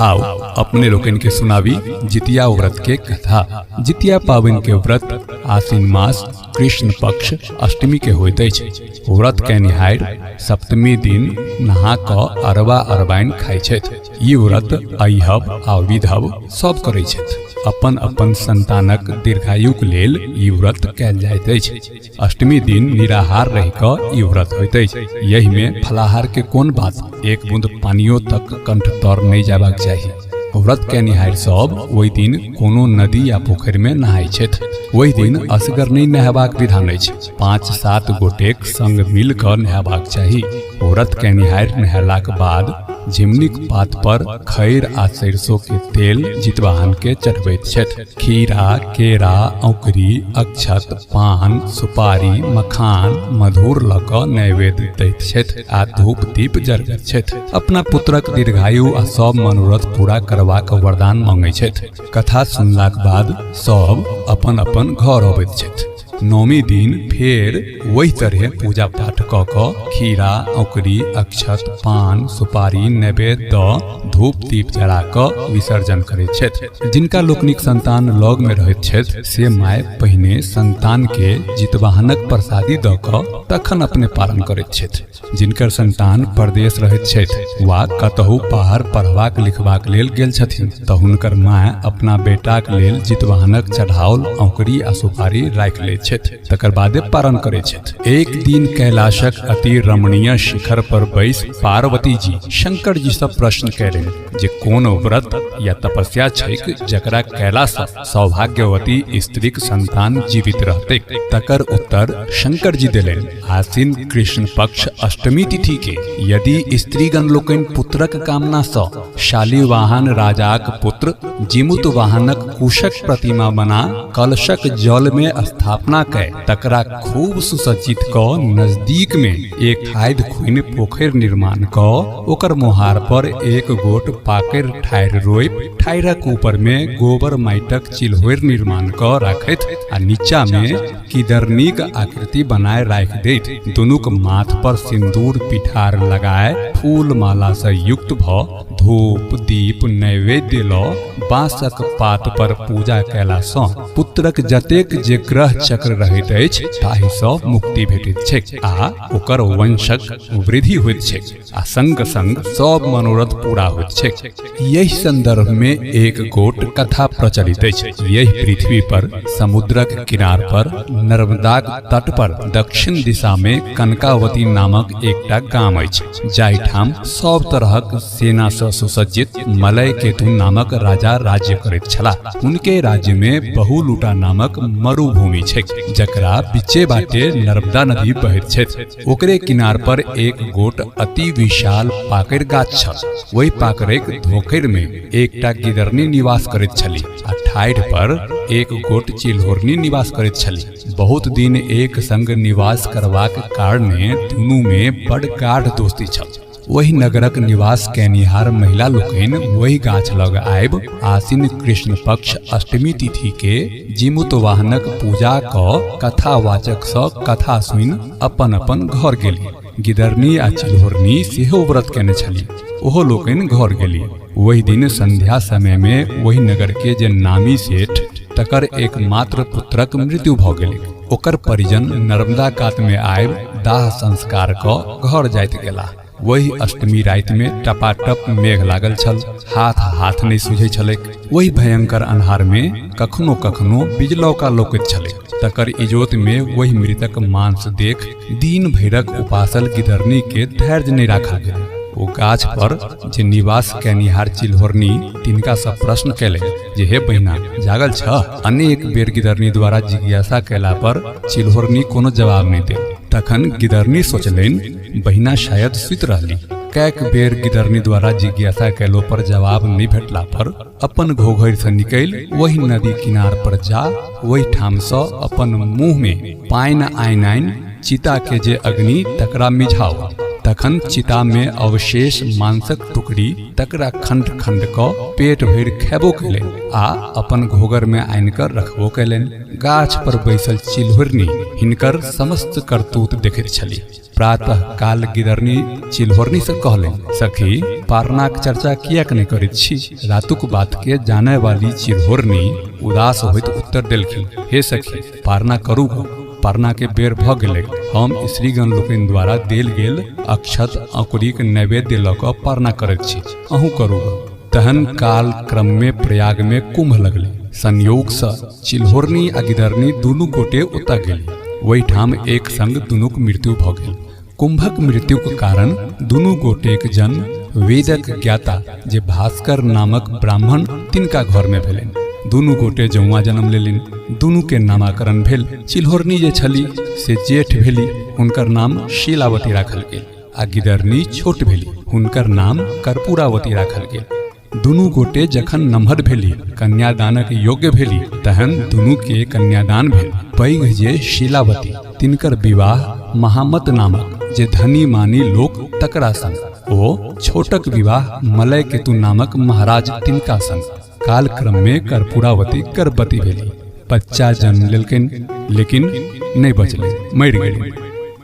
आओ अपने लोकन के सुनावी जितिया व्रत के कथा। जितिया पावन के व्रत आश्विन मास कृष्ण पक्ष अष्टमी के होइत अछि। व्रत के निहार सप्तमी दिन नहा क अरबा अरबाइन खाइ छथि। ई व्रत अइहब आ विधव सब करै छथि। अपन अपन संतानक दीर्घायुक लेल ई व्रत कयल जाइत अछि। अष्टमी दिन निराहार रहि क ई व्रत होइत अछि। यही में फलाहार के कोन बात, एक बूंद पानियो तक कंठ तर नहीं जाबाक चाही। व्रत के निहार सब ओहि दिन कोनो नदी या पोखरि में नहाय छथि। ओहि दिन असगर नहीं नहाबाक विधान अछि। 5-7 गोटेक संग मिल क नहाबाक चाही। व्रत के निहार नहालाक बाद झिमनीक पात पर खैर आ सरसों के तेल जितवाहन के चढ़बैत छथि। खीरा, केरा, औकरी, अक्षत, पान, सुपारी, मखान, मधुर ल क नैवेद्य दैत छथि आ धूप दीप जरबैत छथि। अपना पुत्रक दीर्घायु आ सब मनोरथ पूरा करबाक वरदान मांगै छथि। कथा सुनलाक बाद सब अपन अपन घर अबैत छथि। नौमी दिन फेर वही तरह पूजा पाठ क क खीरा, औकरी, अक्षत, पान, सुपारी नैवेद्य द धूप दीप जरा क विसर्जन करैत छथि। जिनका लोकनिक संतान लग में रहैत छथि से माय पहिने संतान के जितवाहनक प्रसादी द क तखन अपने पारण करैत छथि। जिनकर संतान परदेश रहैत छथि वा कतहु बाहर पढ़बाक लिखबाक लेल गेल छथिन त हुनकर माय अपना बेटाक लेल जितवाहनक चढ़ाओल औकरी आ सुपारी राखि लैत छथि। तकर बादे पारण करैत छथि। एक दिन कैलाशक अति रमणीय शिखर पर बैस पार्वती जी शंकर जी से प्रश्न कयलनि जे कोन व्रत या तपस्या छैक जकरा कयला सँ सौभाग्यवती स्त्रीक संतान जीवित रहतै। तकर उत्तर शंकर जी देलनि आश्विन कृष्ण पक्ष अष्टमी तिथि के यदि स्त्रीगण लोकनि पुत्रक कामना सँ शालिवाहन राजाक पुत्र जिमुत वाहनक कुशक प्रतिमा बना कलशक जल में स्थापना कै तकरा खूब सुसज्जित क नजदीक में एक ठाढ़ खुनि पोखरि निर्माण क ओकर मोहार पर एक गोट पाकर ठाढ़ रोपि ठाढ़क ऊपर में गोबर माटिक चिल्होर निर्माण क राखैत आ नीचा में किदरनीक आकृति बनाए राख दैत। दुनूक माथ पर सिंदूर पिठार लगाए फूल माला से युक्त भ धूप दीप नैवेद्य ल बांसक पात पर पूजा कयला सँ पुत्रक जतेक जे ग्रह चक्र रहैत अछि ताहि सँ मुक्ति भेटैत छैक आ ओकर वंशक वृद्धि होइत छैक आ संग संग सब मनोरथ पूरा होइत छैक। यही संदर्भ में एक गोट कथा प्रचलित अछि। यही पृथ्वी पर समुद्रक किनार पर नर्मदाक तट पर दक्षिण दिशा में कनकावती नामक एकटा गाम अछि। जाहि ठाम सब तरहक सेना सँ सुसज्जित मलय केतु नामक राजा राज्य करैत छलाह। उनके राज्य में बहुलूटा नामक मरुभूमि छैक जकरा बीचे बाटे नर्मदा नदी बहैत छैक। ओकरे किनार पर एक गोट अति विशाल पाकर गाछ छल। वही पाकरक धोखैर में एकटा गिदरनी निवास करैत छली आ ठाढ़ पर एक गोट चिल्होरनी निवास करैत छली। बहुत दिन एक संग निवास करबाक कारणे दुनू में बड़ गाढ़ दोस्ती छल। वही नगरक निवास कैनिहार महिला लोकनि वही गाछ लग आबि आश्विन कृष्ण पक्ष अष्टमी तिथि के जिमुत वाहनक पूजा क कथावाचक सँ कथा सुनि अपन अपन घर गेली। गिदरनी आ चिल्होरनी सेहो व्रत केने छली। ओहो लोकनि घर गेली। वही दिन संध्या समय में वही नगर के जे नामी सेठ तकर एकमात्र पुत्रक मृत्यु भ गेलै। ओकर परिजन नर्मदा कात में आबि दाह संस्कार क घर जाइत गेला। वही अष्टमी रात में टपाटप मेघ लागल छल। हाथ नहीं सूझै छलैक। वही भयंकर अन्हार में कखनो कखनो बिजलौका लौकैत छलैक। तकर इजोत में वही मृतक मांस देख दिन भरक उपासल गिदरनी के धैर्य नहीं राखल गेल। ओ गाछ पर जे निवास कैनिहार चिल्होरनी तिनका सँ प्रश्न कैले जे हे बहिना जागल छ। अनेक बेर गिदरनी द्वारा जिज्ञासा कैला पर चिल्होरनी कोनो जवाब नहीं देल। तखन गिदरनी सोचलनि बहिना शायद सुति रहली। कैक बेर गिदरनी द्वारा जिज्ञासा कैलो पर जवाब नहीं भेटला पर अपन घोघर से निकल वही नदी किनार पर जा वही ठाम सँ अपन मुंह में पानि आनि चिता के जे अग्नि तकरा मिझाओ तखन चिता में अवशेष मांसक टुकड़ी तकरा खंड खंड क पेट भरि खेबो कयलनि आ अपन घोगर में आनि कर रखबो कयलनि। गाछ पर बैसल चिल्होरनी हिनकर समस्त करतूत देखैत छली। प्रातः काल गिदरनी चिल्होरनी से कहलनि, सखी पारनाक चर्चा किएक नहि करैत छी? रातुक बात के जाने वाली चिल्होरनी उदास होइत उत्तर देलखिन, हे सखी पारना करू ग। पारना के बेर भ गेलै। हम स्त्रीगण लोकनि द्वारा देल गेल अक्षत अंकुरिक नैवेद्य लऽ कऽ पारना करैत छी, अहूँ करू ग। तहन काल क्रम में प्रयाग में कुंभ लगलै। संयोग सँ चिल्होरनी आ गिदरनी दुनू गोटे ओतऽ गेली। ओहिठाम एक संग दुनूक मृत्यु भऽ गेल। कुंभक मृत्युक कारण दुनू गोटेक जन्म वेदक ज्ञाता जे भास्कर नामक ब्राह्मण तिनका घर में भेलनि। दुनू गोटे जौआ जन्म लेलनि। दुनू के नामाकरण भेल। चिल्होरनी जे छली से जेठ भेली, हुनकर नाम शीलावती राखल गेल, आ गिदरनी छोट भेली, हुनकर नाम कर्पूरावती राखल गेल। दुनू गोटे जखन नम्हर भेली, कन्यादानक योग्य भेली, तहन दुनू के कन्यादान भेल। पैघ जे शीलावती, तिनकर विवाह महामत नामक जे धनी मानी लोक तकरा संग, ओ छोटक विवाह मलय केतु नामक महाराज तिनका संग। काल क्रम में कर्पूरावती गर्भवती भेली। बच्चा जन्म लेलकनि, लेकिन नहीं बचले, मरि गेली।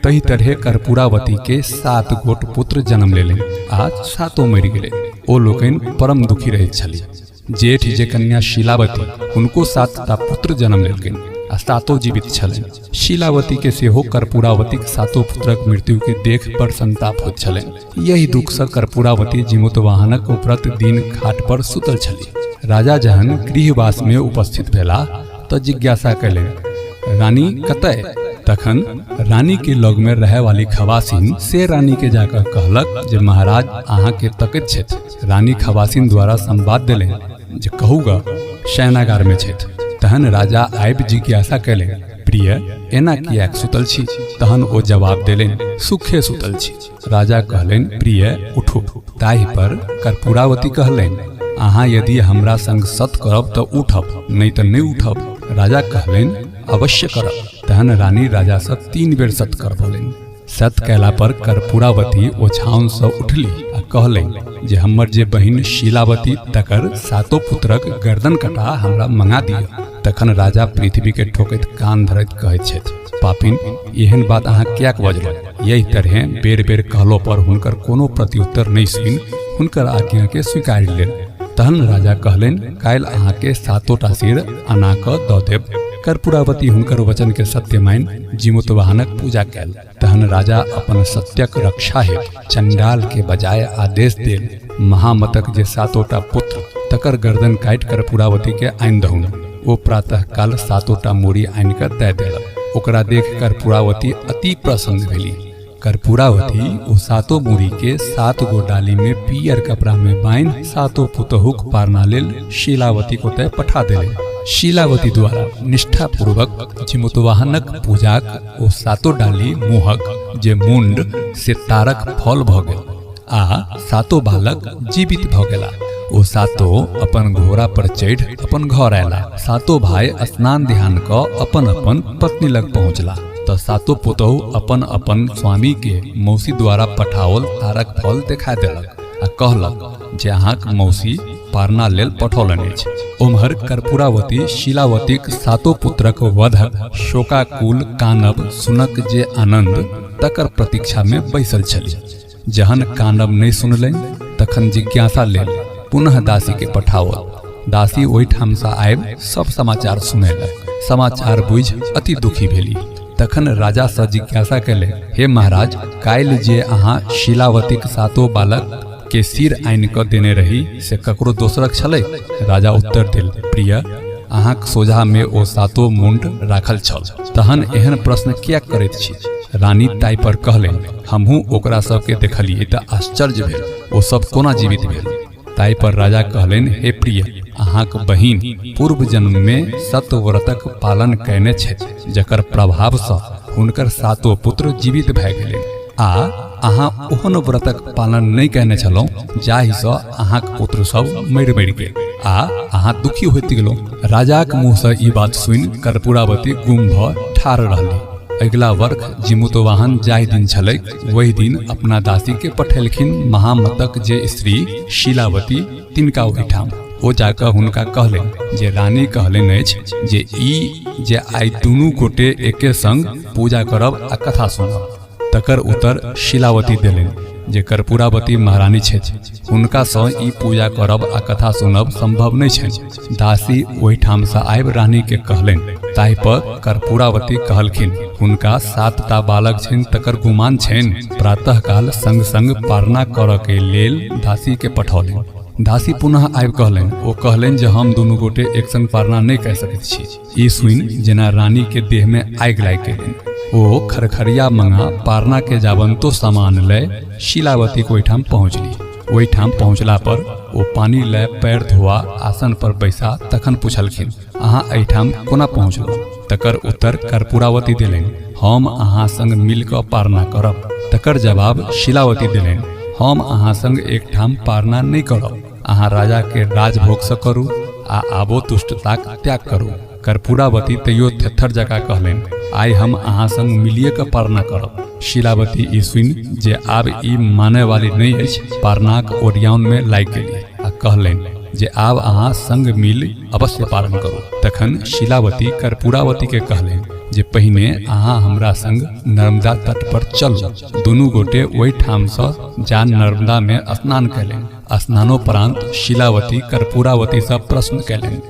तही तरह कर्पूरावती के 7 गोट पुत्र जन्म लेलनि आ 7 मरि गेलै। ओ लोकनि परम दुखी रहैत छलीह। जेठ जे कन्या शीलावती, हुनको 7टा पुत्र जन्म लेलकनि आ 7 जीवित छलनि। शीलावती के सेहो कर्पूरावतीक 7 पुत्रक मृत्यु के देख बड़ संताप होइत छलनि। यही दुख सँ कर्पूरावती जिमुतवाहनक व्रत दिन घाट पर सुतल छली। राजा जहन गृहवास में उपस्थित भेला तो जिज्ञासा कयलनि, रानी कतय? तखन रानी के लग में रहे वाली खवासिन से रानी के जाकर कहलक जे महाराज अहाँ के तकैत छथि। रानी खवासिन द्वारा संवाद देलनि जे कहूगा शयनागार में छथि। तहन राजा आबि जिज्ञासा कयलनि, प्रिय एना किएक सुतल छी? तहन ओ जवाब देलनि, सुखे सुतल छी। राजा कहलनि, प्रिय उठू। ताहि पर कर्पूरावती कहलनि, अहाँ यदि हमरा संग सत करब तऽ उठब, नहीं तऽ नहीं उठब। राजा कहलनि, अवश्य करब। तहन रानी राजा सँ 3 बेर सत करबलनि। सत कयला पर कर्पूरावती ओछाओन सँ उठली आ कहलनि जे हमर जे बहिन शीलावती तकर 7 पुत्रक गर्दन कटा हमरा मंगा दिअ। तखन राजा पृथ्वी के ठोकैत कान धरैत कहैत छथि, पापिन एहन बात अहाँ किएक बजलहुँ? यही तरह बेर बेर कहलो पर हुनकर कोनो प्रत्युत्तर नहीं सुनि हुनकर आज्ञा के स्वीकार लेलनि। तहन राजा कहलनि, काल्हि अहाँ के 7टा सिर अना कऽ दऽ देब। कर्पूरावती हुनकर वचन के सत्य मानि जिमुतवाहनक पूजा कैल। तहन राजा अपन सत्यक रक्षा हेतु चंडाल के बजाय आदेश देल, महामतक जे 7टा पुत्र तकर गर्दन काटि कर्पूरावती के आनि दहुन। ओ प्रातः काल 7टा मूड़ी आनि कर दे देलक। ओकरा देख कर्पूरावती अति प्रसन्न भेली। कर्पूरावती ओ 7 मूड़ी के 7 गो डाली में पियर कपड़ा में बांधि 7 पुतहुक पारना लेल शीलावती को तय पठा देले। शीलावती द्वारा निष्ठा पूर्वक जिमुतवाहनक पूजाक ओ 7 डाली मुहक जे मुंड से तारक फल भ गेल आ 7 बालक जीवित भ गेला। ओ 7 अपन घोड़ा पर चढ़ अपन घर आयला। 7 भाई स्नान ध्यान क अपन अपन पत्नी लग पहुँचला तो 7 पुतहु अपन अपन स्वामी के मौसी द्वारा पठाओल तारक फल देखा देलक आ कहलक जे अहाँक मौसी पारना लेल पठौलनि अछि। ओम्हर कर्पूरावती शीलावतीक 7 पुत्रक वधक शोकाकुल कानब सुनक जे आनंद तकर प्रतीक्षा में बैसल छली। जहन कानब नहीं सुनलनि तखन जिज्ञासा लेल पुनः दासी के पठाओल। दासी ओहिठाम सँ आबि सब समाचार सुनेलक। समाचार बुझि अति दुखी भेली। तखन राजा सँ जिज्ञासा कयले, हे महाराज, काल्हि जे अहाँ शीलावतीक 7 बालक के सिर आनि कऽ देने रही से ककरो दोसरक छलै? राजा उत्तर देल, प्रिय अहाँक सोझा में ओ 7 मुंड राखल छल, तहन एहन प्रश्न किएक करैत छी? रानी ताहि पर कहलनि, हमहूँ ओकरा सबके देखलियै तऽ आश्चर्य भेल, ओ सब कोना जीवित भेल? ताहि पर राजा कहलनि, हे प्रिय, अहाँक बहिन पूर्व जन्म में सतव्रतक पालन कयने छथि, जकर प्रभाव सँ हुनकर 7 पुत्र जीवित भए गेलनि आ अहाँ ओहन व्रतक पालन नहीं कयने छलहुँ जाहि सँ अहाँक पुत्र सब मरि मरि गेल आ अहाँ दुखी होइत गेलहुँ। राजाक मुँह सँ ई बात सुनि कर्पूरावती गुम भऽ ठाढ़ रहली। अगला वर्ष जिमुतवाहन जाहि दिन छलैक वही दिन अपना दासी के पठेलखिन महामतक जे स्त्री शीलावती तिनका ओहिठाम। ओ जाकऽ हुनका कहलनि जे रानी कहलनि अछि जे ई जे आइ दुनू गोटे एके संग पूजा करब आ कथा सुनब। तकर उत्तर शीलावती देलनि जे कर्पूरावती महारानी छथि, हुनका सँ ई पूजा करब आ कथा सुनब संभव नहि छनि। दासी ओहिठाम सँ आबि रानी के कहलनि। ताहि पर कर्पूरावती कहलखिन हुनका 7 टा बालक छनि, तकर गुमान छनि। प्रातः काल संग संग पारना करऽ के लेल दासी के पठौलनि। दासी पुनः आबि कहलनि। ओ कहलनि जे हम दुनू गोटे एक संग पारना नहि कऽ सकैत छी। ई सुनि जेना रानी के देह में आगि लागि गेलनि। ओ खरखरिया मंगा पारना के जावंतो सामान लय शीलावती के ओहिठाम पहुँचली। ओहिठाम पहुँचला पर ओ पानी लय पैर धोआ आसन पर बैसा। तखन पूछलखिन अहाँ एहिठाम कोना पहुँचलहुँ। तकर उत्तर कर्पूरावती देलनि हम अहाँ संग मिल कऽ पारना करब। तकर जवाब शीलावती देलनि हम अहाँ संग एकठाम पारना नहि करब। अहाँ राजा के राजभोग सँ करू आ आबो तुष्टताक त्याग करू। कर्पूरावती तैयो थेथर जकाँ कहलनि आइ हम अहाँ संग मिलिए कऽ पारना करब। शीलावती ई सुनि जे आब ई मानय वाली नहि अछि, पारनाक ओरियान में लागि गेली आ कहलनि जे आब अहाँ संग मिल अवश्य पारण करू। तखन शीलावती कर्पूरावती के कहलनि जे पहिने अहाँ हमरा संग नर्मदा तट पर चलू। दुनू गोटे ओहि ठाम सँ जा नर्मदा में स्नान कयलनि। स्नानोपरांत शीलावती कर्पूरावती सँ प्रश्न कयलनि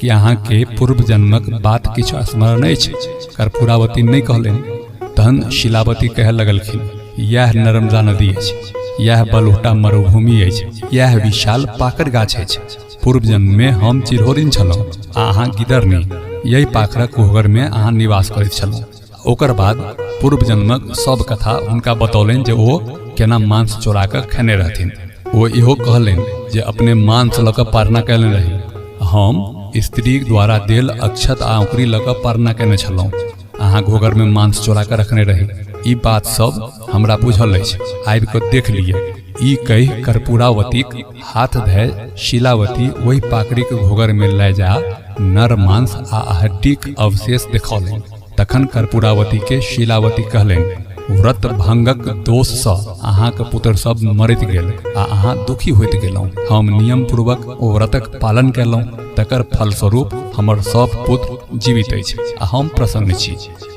कि अहाँ के पूर्व जन्मक बात किछु स्मरण अछि। कर्पूरावती नहि कहलनि। तहन शीलावती कहै लगलखिन यह नर्मदा नदी अछि, यह बलुहटा मरुभूमि अछि, यह विशाल पाकड़ गाछ अछि। पूर्व जन्म में हम चिरहोरिन छलहुँ आ अहाँ गिदरनी। यही पाखरक कोहगर में अहाँ निवास करैत छलहुँ। ओकर बाद पूर्व जन्मक सब कथा हुनका बतौलनि जे ओ केना मांस चोरा कऽ खेने रहथिन। ओ इहो कहलनि जे अपने मांस लऽ कऽ पारना कयने रही। हम स्त्री द्वारा देल अक्षत आ औंकरी लऽ कऽ पारना केने छलहुँ। अहाँ घोगर में मांस चोरा कऽ रखने रही। ई बात सब हमरा बुझल अछि, आबि कऽ देख लिअ। ई कहि कर्पूरावतीक हाथ धय शीलावती ओहि पाकड़ीक घोगर में लय जा नर मांस आ हड्डीक अवशेष देखौलनि। तखन कर्पूरावती के शीलावती कहलनि व्रत भंगक दोष सँ अहाँक पुत्र सब मरैत गेल आ अहाँ दुखी होइत गेलहुँ। हम नियम पूर्वक ओ व्रतक पालन केलहुँ। तकर फलस्वरूप हमर सब पुत्र जीवित अछि आ हम प्रसन्न छी।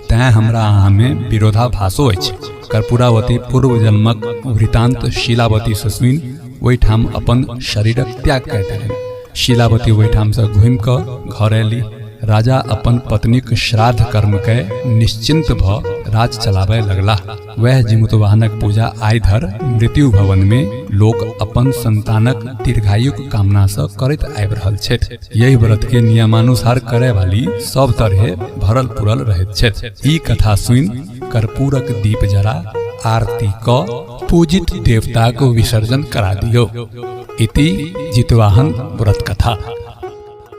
तैं हमरा अहाँ में विरोधाभासो अछि। कर्पूरावती पूर्व जन्मक वृतांत शीलावती से सुनि ओहिठाम अपन शरीरक त्याग कऽ देलनि। शीलावती ओहिठाम से घुमि कऽ घर अयली। राजा अपन पत्नीक श्राद्ध कर्म के निश्चिंत भ राज चलाबय लगला। वह जिमुतवाहनक पूजा आइ धर मृत्यु भवन में लोक अपन संतानक दीर्घायुक कामना सँ करैत आबि रहल छथि। यही व्रत के नियमानुसार करय वाली सब तरहे भरल पुरल रहैत छथि। ई कथा सुनि कर्पूरक दीप जरा आरती क पूजित देवताक विसर्जन करा दियौ। इति जितवाहन व्रत कथा।